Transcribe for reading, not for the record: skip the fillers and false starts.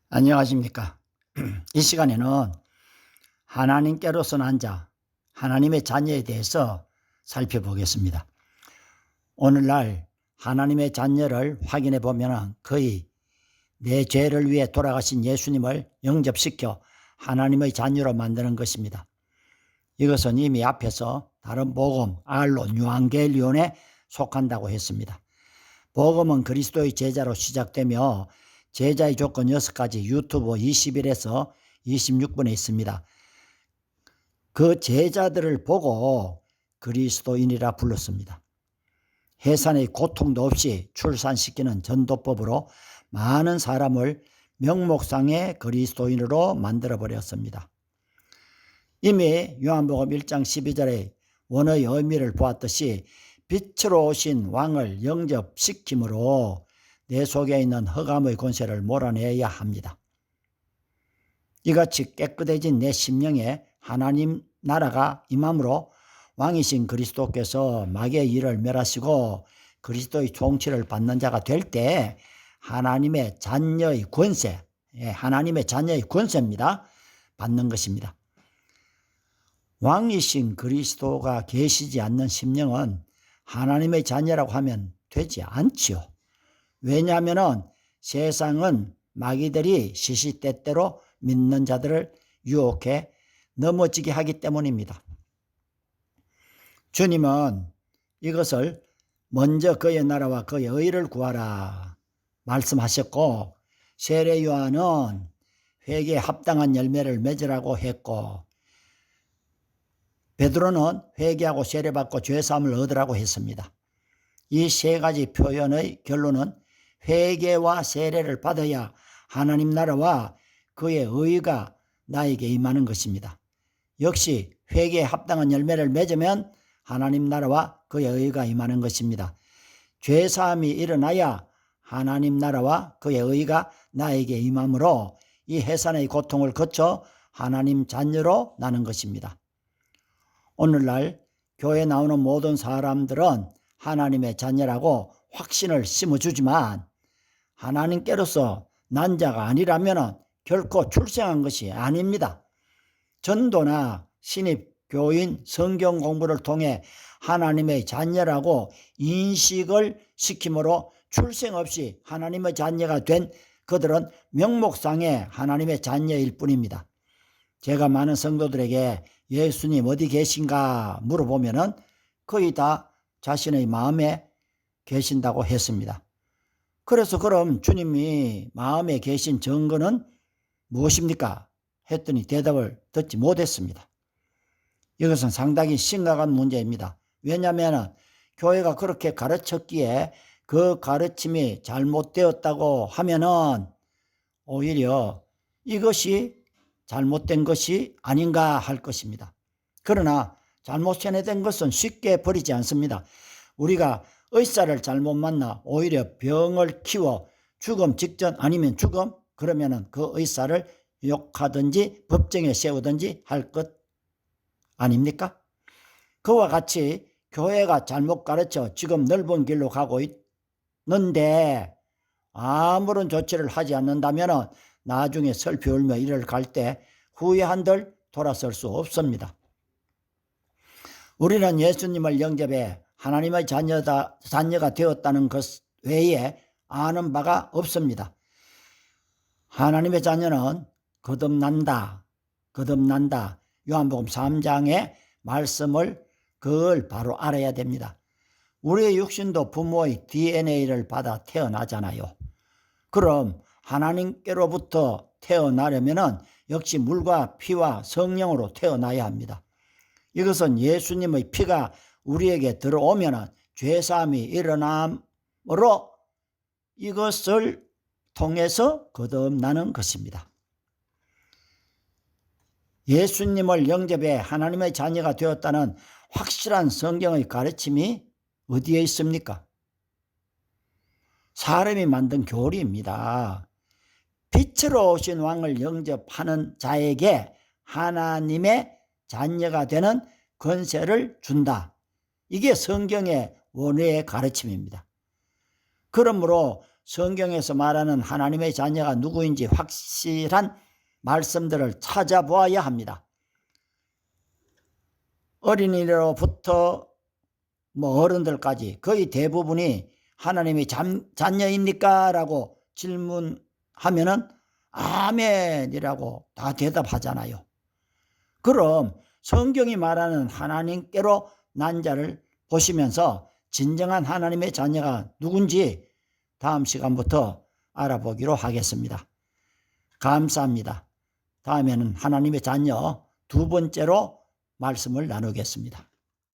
안녕하십니까. 이 시간에는 하나님께로서 난 자, 하나님의 자녀에 대해서 살펴보겠습니다. 오늘날 하나님의 자녀를 확인해 보면 거의 내 죄를 위해 돌아가신 예수님을 영접시켜 하나님의 자녀로 만드는 것입니다. 이것은 이미 앞에서 다른 복음, 알론, 유앙겔리온에 속한다고 했습니다. 복음은 그리스도의 제자로 시작되며 제자의 조건 6가지 유튜브 20일에서 26분에 있습니다. 그 제자들을 보고 그리스도인이라 불렀습니다. 해산의 고통도 없이 출산시키는 전도법으로 많은 사람을 명목상의 그리스도인으로 만들어버렸습니다. 이미 요한복음 1장 12절의 원어의 의미를 보았듯이 빛으로 오신 왕을 영접시킴으로 내 속에 있는 흑암의 권세를 몰아내야 합니다. 이같이 깨끗해진 내 심령에 하나님 나라가 임함으로 왕이신 그리스도께서 마귀의 일을 멸하시고 그리스도의 통치를 받는 자가 될 때 하나님의 자녀의 권세, 하나님의 자녀의 권세입니다. 받는 것입니다. 왕이신 그리스도가 계시지 않는 심령은 하나님의 자녀라고 하면 되지 않지요. 왜냐하면 세상은 마귀들이 시시때때로 믿는 자들을 유혹해 넘어지게 하기 때문입니다. 주님은 이것을 먼저 그의 나라와 그의 의를 구하라 말씀하셨고, 세례 요한은 회개에 합당한 열매를 맺으라고 했고, 베드로는 회개하고 세례받고 죄사함을 얻으라고 했습니다. 이 세 가지 표현의 결론은 회개와 세례를 받아야 하나님 나라와 그의 의가 나에게 임하는 것입니다. 역시 회개에 합당한 열매를 맺으면 하나님 나라와 그의 의가 임하는 것입니다. 죄사함이 일어나야 하나님 나라와 그의 의가 나에게 임하므로 이 해산의 고통을 거쳐 하나님 자녀로 나는 것입니다. 오늘날 교회에 나오는 모든 사람들은 하나님의 자녀라고 확신을 심어주지만 하나님께로서 난 자가 아니라면 결코 출생한 것이 아닙니다. 전도나 신입, 교인, 성경 공부를 통해 하나님의 자녀라고 인식을 시킴으로 출생 없이 하나님의 자녀가 된 그들은 명목상의 하나님의 자녀일 뿐입니다. 제가 많은 성도들에게 예수님 어디 계신가 물어보면 거의 다 자신의 마음에 계신다고 했습니다. 그래서 그럼 주님이 마음에 계신 증거는 무엇입니까? 했더니 대답을 듣지 못했습니다. 이것은 상당히 심각한 문제입니다. 왜냐하면 교회가 그렇게 가르쳤기에 그 가르침이 잘못되었다고 하면은 오히려 이것이 잘못된 것이 아닌가 할 것입니다. 그러나 잘못 세뇌된 것은 쉽게 버리지 않습니다. 우리가 의사를 잘못 만나 오히려 병을 키워 죽음 직전 아니면 죽음, 그러면은 그 의사를 욕하든지 법정에 세우든지 할 것 아닙니까? 그와 같이 교회가 잘못 가르쳐 지금 넓은 길로 가고 있는데 아무런 조치를 하지 않는다면 나중에 슬피 울며 이를 갈 때 후회한들 돌아설 수 없습니다. 우리는 예수님을 영접해 하나님의 자녀가 되었다는 것 외에 아는 바가 없습니다. 하나님의 자녀는 거듭난다. 요한복음 3장의 말씀을 그걸 바로 알아야 됩니다. 우리의 육신도 부모의 DNA를 받아 태어나잖아요. 그럼 하나님께로부터 태어나려면 역시 물과 피와 성령으로 태어나야 합니다. 이것은 예수님의 피가 우리에게 들어오면 죄사함이 일어남으로 이것을 통해서 거듭나는 것입니다. 예수님을 영접해 하나님의 자녀가 되었다는 확실한 성경의 가르침이 어디에 있습니까? 사람이 만든 교리입니다. 빛으로 오신 왕을 영접하는 자에게 하나님의 자녀가 되는 권세를 준다. 이게 성경의 원어의 가르침입니다. 그러므로 성경에서 말하는 하나님의 자녀가 누구인지 확실한 말씀들을 찾아보아야 합니다. 어린이로부터 어른들까지 거의 대부분이 하나님의 자녀입니까? 라고 질문하면은 아멘이라고 다 대답하잖아요. 그럼 성경이 말하는 하나님께로 난 자를 보시면서 진정한 하나님의 자녀가 누군지 다음 시간부터 알아보기로 하겠습니다. 감사합니다. 다음에는 하나님의 자녀 두 번째로 말씀을 나누겠습니다.